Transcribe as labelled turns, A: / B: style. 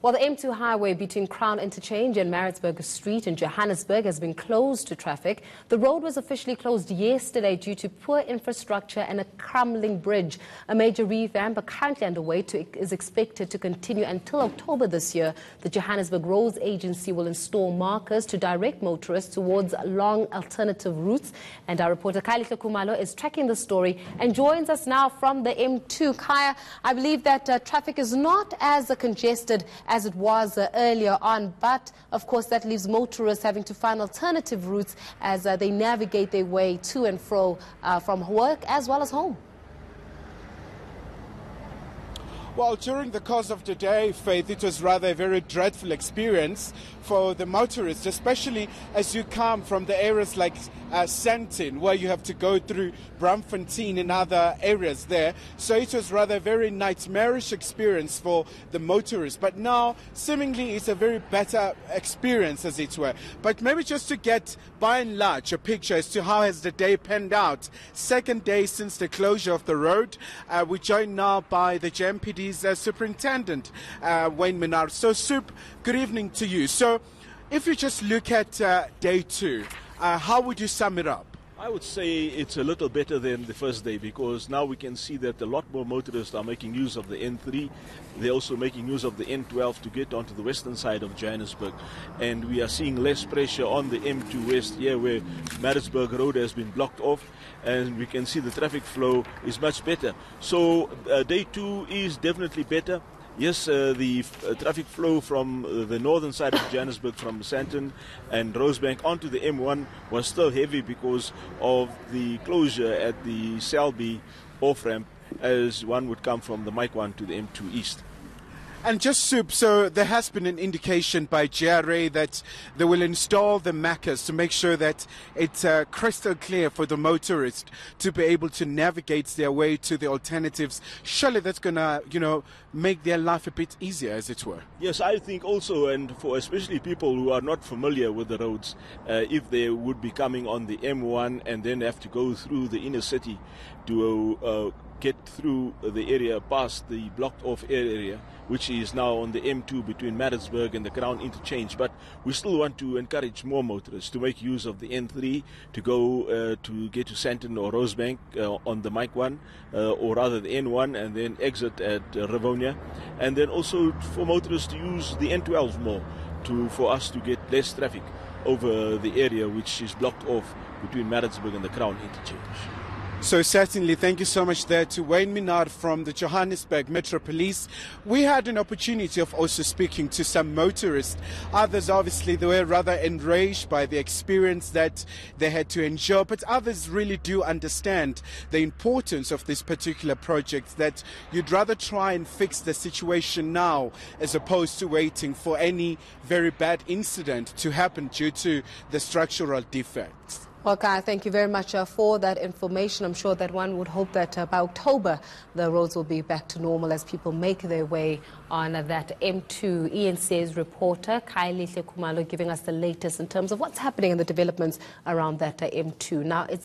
A: Well, the M2 highway between Crown Interchange and Maritzburg Street in Johannesburg has been closed to traffic. The road was officially closed yesterday due to poor infrastructure and a crumbling bridge. A major revamp currently underway is expected to continue until October this year. The Johannesburg Roads Agency will install markers to direct motorists towards long alternative routes. And our reporter Kylie Kumalo is tracking the story and joins us now from the M2. Kaya, I believe that traffic is not as congested as it was earlier on, but of course that leaves motorists having to find alternative routes as they navigate their way to and fro from work as well as home.
B: Well, during the course of the day, Faith, it was rather a very dreadful experience for the motorists, especially as you come from the areas like Sandton, where you have to go through Braamfontein and other areas there. So it was rather a very nightmarish experience for the motorists. But now, seemingly, it's a very better experience, as it were. But maybe just to get, by and large, a picture as to how has the day panned out. Second day since the closure of the road. We're joined now by the JMPD's Superintendent, Wayne Minnaar. So, Sup, good evening to you. So, if you just look at day two, how would you sum it up?
C: I would say it's a little better than the first day, because now we can see that a lot more motorists are making use of the N3. They're also making use of the N12 to get onto the western side of Johannesburg. And we are seeing less pressure on the M2 West here, where Maritzburg Road has been blocked off. And we can see the traffic flow is much better. So day two is definitely better. Yes, the traffic flow from the northern side of Johannesburg, from Sandton and Rosebank onto the M1 was still heavy because of the closure at the Selby off-ramp, as one would come from the Mike 1 to the M2 East.
B: And just Sup, so there has been an indication by GRA that they will install the markers to make sure that it's crystal clear for the motorist to be able to navigate their way to the alternatives. Surely that's going to, make their life a bit easier, as it were.
C: Yes, I think also, and for especially people who are not familiar with the roads, if they would be coming on the M1 and then have to go through the inner city to get through the area past the blocked off area, which is now on the M2 between Maritzburg and the Crown Interchange. But we still want to encourage more motorists to make use of the N3 to go to get to Sandton or Rosebank on the Mike 1, or rather the N1, and then exit at Rivonia. And then also for motorists to use the N12 more for us to get less traffic over the area which is blocked off between Maritzburg and the Crown Interchange.
B: So certainly, thank you so much there to Wayne Minnaar from the Johannesburg Metro Police. We had an opportunity of also speaking to some motorists. Others, obviously, they were rather enraged by the experience that they had to endure, but others really do understand the importance of this particular project, that you'd rather try and fix the situation now as opposed to waiting for any very bad incident to happen due to the structural defects.
A: Well, Kaya, thank you very much for that information. I'm sure that one would hope that by October the roads will be back to normal as people make their way on that M2. ENC's reporter Kylie Kumalo giving us the latest in terms of what's happening in the developments around that M2. Now it's